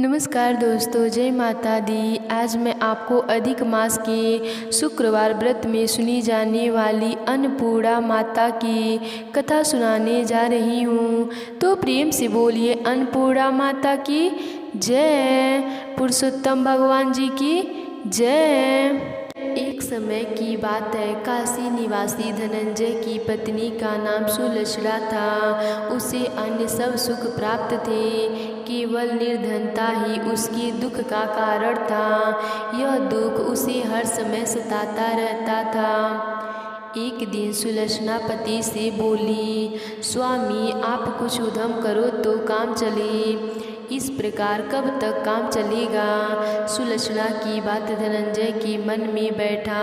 नमस्कार दोस्तों, जय माता दी। आज मैं आपको अधिक मास के शुक्रवार व्रत में सुनी जाने वाली अन्नपूर्णा माता की कथा सुनाने जा रही हूँ। तो प्रेम से बोलिए अन्नपूर्णा माता की जय, पुरुषोत्तम भगवान जी की जय। एक समय की बात है, काशी निवासी धनंजय की पत्नी का नाम सुलक्षणा था। उसे अन्य सब सुख प्राप्त थे, केवल निर्धनता ही उसके दुख का कारण था। यह दुख उसे हर समय सताता रहता था। एक दिन सुलक्षणा पति से बोली, स्वामी आप कुछ उद्यम करो तो काम चले। इस प्रकार कब तक काम चलेगा? सुलक्षणा की बात धनंजय के मन में बैठा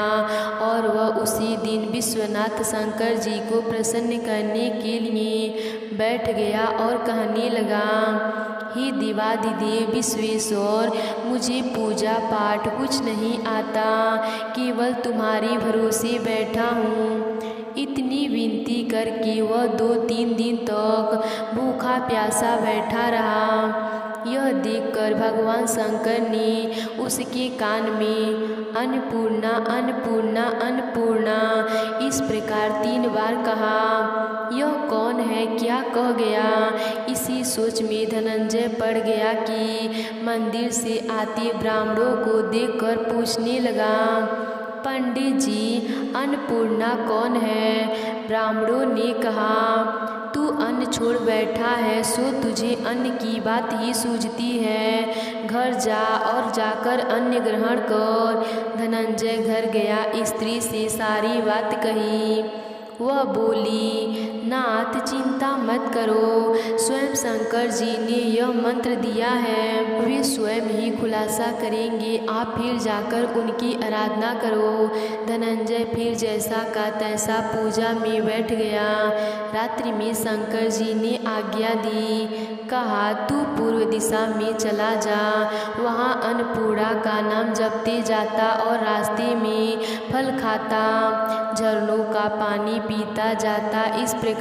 और वह उसी दिन विश्वनाथ शंकर जी को प्रसन्न करने के लिए बैठ गया और कहने लगा, हे देवाधिदेव विश्वेश्वर, मुझे पूजा पाठ कुछ नहीं आता, केवल तुम्हारे भरोसे बैठा हूँ। इतनी विनती करके वह 2-3 दिन तक भूखा प्यासा बैठा रहा। यह देखकर भगवान शंकर ने उसके कान में अन्नपूर्णा अन्नपूर्णा अन्नपूर्णा इस प्रकार 3 बार कहा। यह कौन है, क्या कह गया? इसी सोच में धनंजय पड़ गया कि मंदिर से आते ब्राह्मणों को देखकर पूछने लगा, पंडित जी अन्नपूर्णा कौन है? ब्राह्मणों ने कहा, तू अन्न छोड़ बैठा है सो तुझे अन्न की बात ही सूझती है। घर जा और जाकर अन्न ग्रहण कर। धनंजय घर गया, स्त्री से सारी बात कही। वह बोली, नाथ चिंता मत करो, स्वयं शंकर जी ने यह मंत्र दिया है, वे स्वयं ही खुलासा करेंगे, आप फिर जाकर उनकी आराधना करो। धनंजय फिर जैसा का तैसा पूजा में बैठ गया। रात्रि में शंकर जी ने आज्ञा दी, कहा तू पूर्व दिशा में चला जा, वहाँ अन्नपूर्णा का नाम जपते जाता और रास्ते में फल खाता, झरनों का पानी पीता जाता। इस प्रकार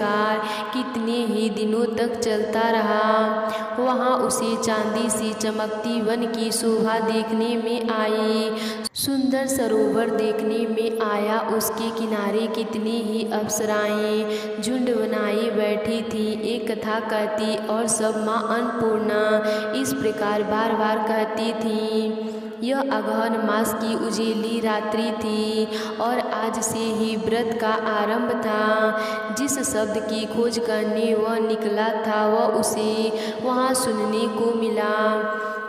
कितने ही दिनों तक चलता रहा। वहाँ उसे चांदी सी चमकती वन की शोभा देखने में आई, सुंदर सरोवर देखने में आया। उसके किनारे कितनी ही अप्सराएं झुंड बनाई बैठी थी, एक कथा कहती और सब माँ अन्नपूर्णा इस प्रकार बार बार कहती थी। यह अगहन मास की उजेली रात्रि थी और आज से ही व्रत का आरंभ था। जिस शब्द की खोज करने वह निकला था वह उसे वहाँ सुनने को मिला।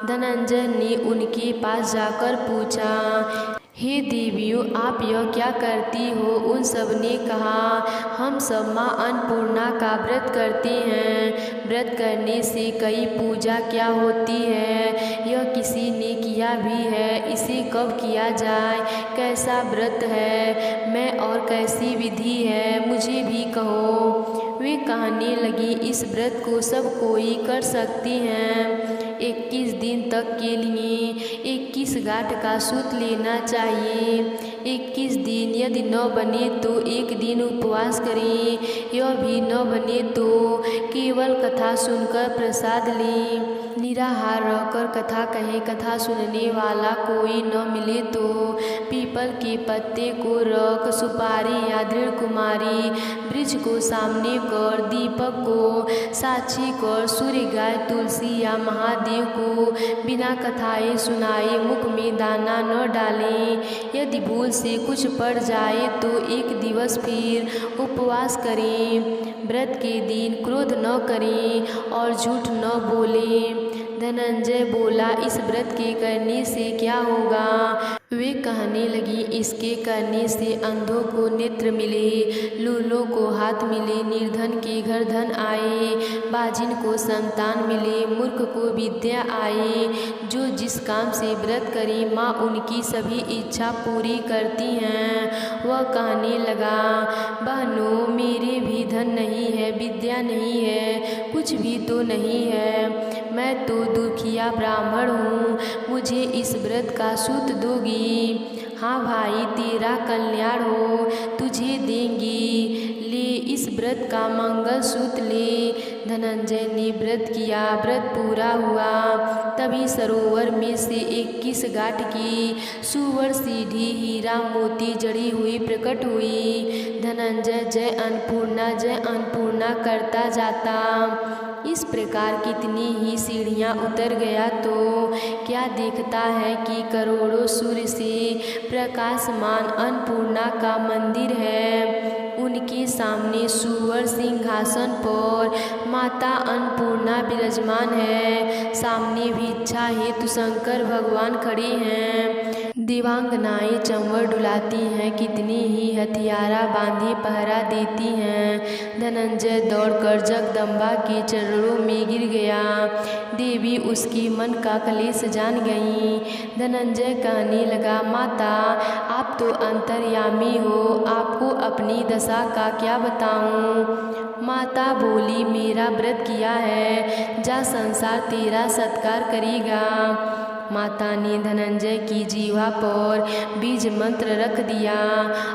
धनंजय ने उनके पास जाकर पूछा, हे देवियों आप यह क्या करती हो? उन सब ने कहा, हम सब माँ अन्नपूर्णा का व्रत करते हैं। व्रत करने से कई पूजा क्या होती है, यह किसी ने किया भी है, इसे कब किया जाए, कैसा व्रत है, मैं और कैसी विधि है, मुझे भी कहो। वे कहने लगी, इस व्रत को सब कोई कर सकती हैं। 21 दिन तक के लिए 21 गांठ का सूत लेना चाहिए। 21 दिन यदि न बने तो एक दिन उपवास करें, यह भी न बने तो केवल कथा सुनकर प्रसाद लें। निराहार रहकर कथा कहें, कथा सुनने वाला कोई न मिले तो पीपल के पत्ते को रख, सुपारी या दृढ़ कुमारी वृक्ष को सामने कर, दीपक को साक्षी कर, सूर्य गाय तुलसी या महादेव को बिना कथाएं सुनाए मुख में दाना न डालें। यदि भूल से कुछ पड़ जाए तो एक दिवस फिर उपवास करें। व्रत के दिन क्रोध न करें और झूठ न बोलें। धनंजय बोला, इस व्रत के करने से क्या होगा? वे कहने लगी, इसके करने से अंधों को नेत्र मिले, लूलों को हाथ मिले, निर्धन के घर धन आए, बाजिन को संतान मिले, मूर्ख को विद्या आए। जो जिस काम से व्रत करे माँ उनकी सभी इच्छा पूरी करती हैं। वह कहने लगा, बहनों मेरे भी धन नहीं है, विद्या नहीं है, कुछ भी तो नहीं है, मैं तो दुखिया ब्राह्मण हूँ, मुझे इस व्रत का सूत दोगी? हाँ भाई तेरा कल्याण हो, तुझे देंगी, ले इस इस व्रत का मंगल सूत्र ले। धनंजय ने व्रत किया, व्रत पूरा हुआ। तभी सरोवर में से 21 गांठ की सुवर्ण सीढ़ी हीरा मोती जड़ी हुई प्रकट हुई। धनंजय जय अन्नपूर्णा करता जाता। इस प्रकार कितनी ही सीढ़ियाँ उतर गया तो क्या देखता है कि करोड़ों सूर्य से प्रकाशमान अन्नपूर्णा का मंदिर है। उनके सामने सुवर्ण सिंहासन पर माता अन्नपूर्णा विराजमान है। सामने भिक्षा हेतु शंकर भगवान खड़े हैं। दिव्यांगनाएं चंवर डुलाती हैं, कितनी ही हथियारा बांधे पहरा देती हैं। धनंजय दौड़कर जगदम्बा के चरणों में गिर गया। देवी उसकी मन का क्लेश जान गई। धनंजय कहने लगा, माता आप तो अंतर्यामी हो, आपको अपनी दशा का क्या बताऊं। माता बोली, मेरा व्रत किया है, जा संसार तेरा सत्कार करेगा। माता ने धनंजय की जीवा पर बीज मंत्र रख दिया।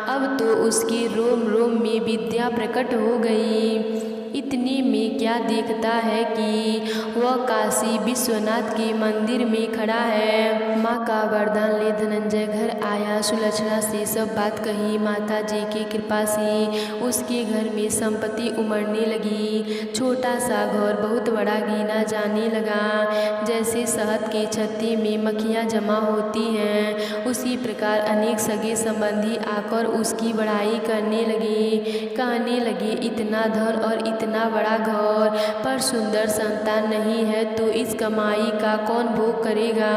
अब तो उसके रोम रोम में विद्या प्रकट हो गई। इतने में क्या देखता है कि वह काशी विश्वनाथ के मंदिर में खड़ा है। माँ का वरदान ले धनंजय घर आया। सुलक्षणा से सब बात कही। माता जी की कृपा से उसके घर में संपत्ति उमड़ने लगी। छोटा सा घर बहुत बड़ा गिना जाने लगा। जैसे शहद के छत्ते में मक्खियाँ जमा होती हैं, उसी प्रकार अनेक सगे संबंधी आकर उसकी बड़ाई करने लगे। कहने लगे, इतना धन और इतना बड़ा घर, पर सुंदर संतान नहीं है तो इस कमाई का कौन भोग करेगा।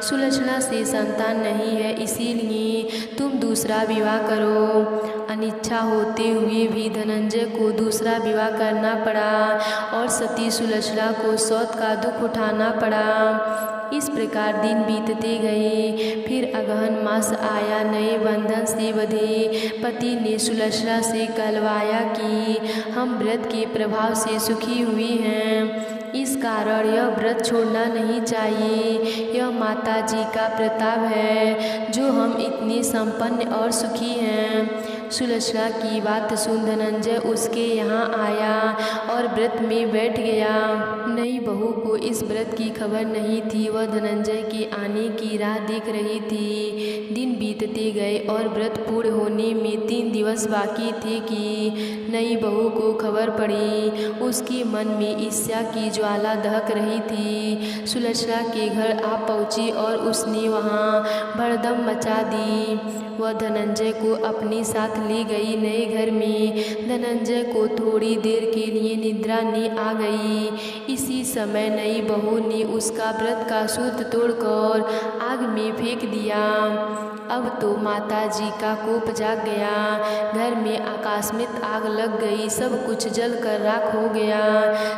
सुलक्षणा से संतान नहीं है, इसीलिए तुम दूसरा विवाह करो। अनिच्छा होते हुए भी धनंजय को दूसरा विवाह करना पड़ा और सती सुलक्षणा को सौत का दुख उठाना पड़ा। इस प्रकार दिन बीतते गए। फिर अगहन मास आया। नए बंधन से बंधे पति ने सुलक्षणा से कहलवाया कि हम व्रत के प्रभाव से सुखी हुए हैं, इस कारण यह व्रत छोड़ना नहीं चाहिए। यह माता जी का प्रताप है जो हम इतने संपन्न और सुखी हैं। सुलक्षणा की बात सुन धनंजय उसके यहाँ आया और व्रत में बैठ गया। नई बहू को इस व्रत की खबर नहीं थी। वह धनंजय के आने की राह देख रही थी। दिन बीतते गए और व्रत पूर्ण होने में 3 दिवस बाकी थे कि नई बहू को खबर पड़ी। उसके मन में ईर्ष्या की ज्वाला दहक रही थी। सुलक्षणा के घर आ पहुंची और उसने वहां भड़दम मचा दी। वह धनंजय को अपने साथ ले गई। नए घर में धनंजय को थोड़ी देर के लिए निद्रा ने आ गई। इसी समय नई बहू ने उसका व्रत का सूत्र तोड़कर आग में फेंक दिया। अब तो माता जी का कोप जाग गया। घर में आकस्मिक आग लग गई। सब कुछ जल कर राख हो गया।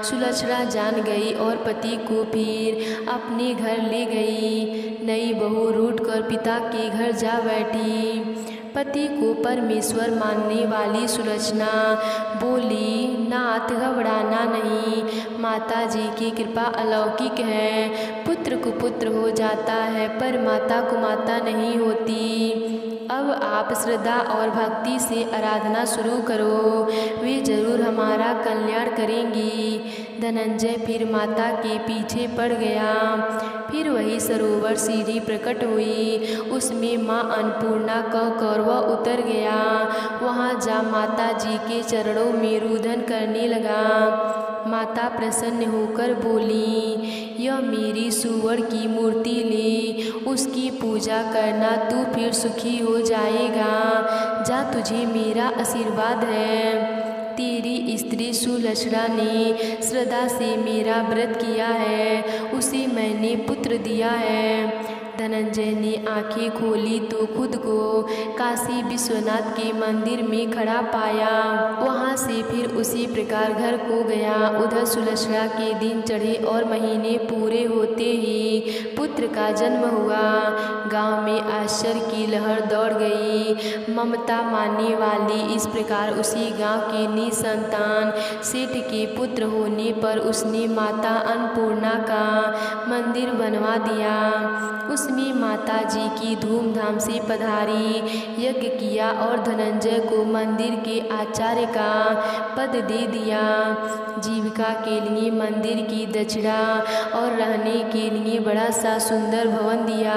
सुलक्षणा जान गई और पति को फिर अपने घर ले गई। नई बहू रूठकर पिता के घर जा बैठी। पति को परमेश्वर मानने वाली सुलक्षणा बोली, नाथ घबराना नहीं, माता जी की कृपा अलौकिक है। पुत्र को पुत्र हो जाता है पर माता को माता नहीं होती। अब आप श्रद्धा और भक्ति से आराधना शुरू करो, वे जरूर हमारा कल्याण करेंगी। धनंजय फिर माता के पीछे पड़ गया। फिर वही सरोवर सीढ़ी प्रकट हुई। उसमें माँ अन्नपूर्णा कहकर वह उतर गया। वहाँ जा माता जी के चरणों में रुदन करने लगा। माता प्रसन्न होकर बोली, यह मेरी सुवर्ण की मूर्ति ले, उसकी पूजा करना, तू फिर सुखी हो जाएगा। जा, तुझे मेरा आशीर्वाद है। तेरी स्त्री सुलक्षणा ने श्रद्धा से मेरा व्रत किया है, उसे मैंने पुत्र दिया है। धनंजय ने आंखें खोली तो खुद को काशी विश्वनाथ के मंदिर में खड़ा पाया। वहां से फिर उसी प्रकार घर को गया। उधर सुलक्षणा के दिन चढ़े और महीने पूरे होते ही पुत्र पुत्र का जन्म हुआ। गांव में आश्चर्य की लहर दौड़ गई। ममता मानने वाली इस प्रकार उसी गांव के निसंतान सेठ के पुत्र होने पर उसने माता अन्नपूर्णा का मंदिर बनवा दिया। उसमें माता जी की धूमधाम से पधारी, यज्ञ किया और धनंजय को मंदिर के आचार्य का पद दे दिया। जीविका के लिए मंदिर की दक्षिणा और रहने के लिए बड़ा सा सुंदर भवन दिया।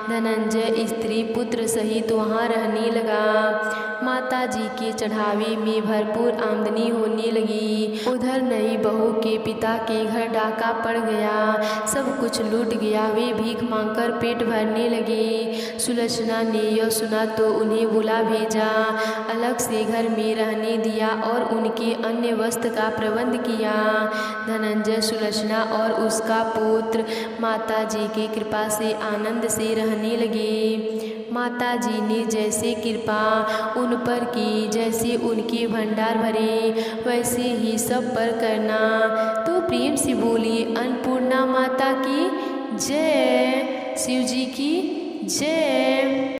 धनंजय स्त्री पुत्र सहित वहाँ रहने लगा। माता जी के चढ़ावे में भरपूर आमदनी होने लगी। उधर नई बहू के पिता के घर डाका पड़ गया, सब कुछ लूट गया। वे भीख मांगकर पेट भरने लगे। सुलक्षणा ने यह सुना तो उन्हें बुला भेजा, अलग से घर में रहने दिया और उनके अन्य वस्त्र का प्रबंध किया। धनंजय, सुलक्षणा और उसका पुत्र माता जी की कृपा से आनंद से रहने लगे। माता जी ने जैसे कृपा उन पर की, जैसे उनके भंडार भरे, वैसे ही सब पर करना। तो प्रेम से बोलिए अन्नपूर्णा माता की जय, शिव जी की जय।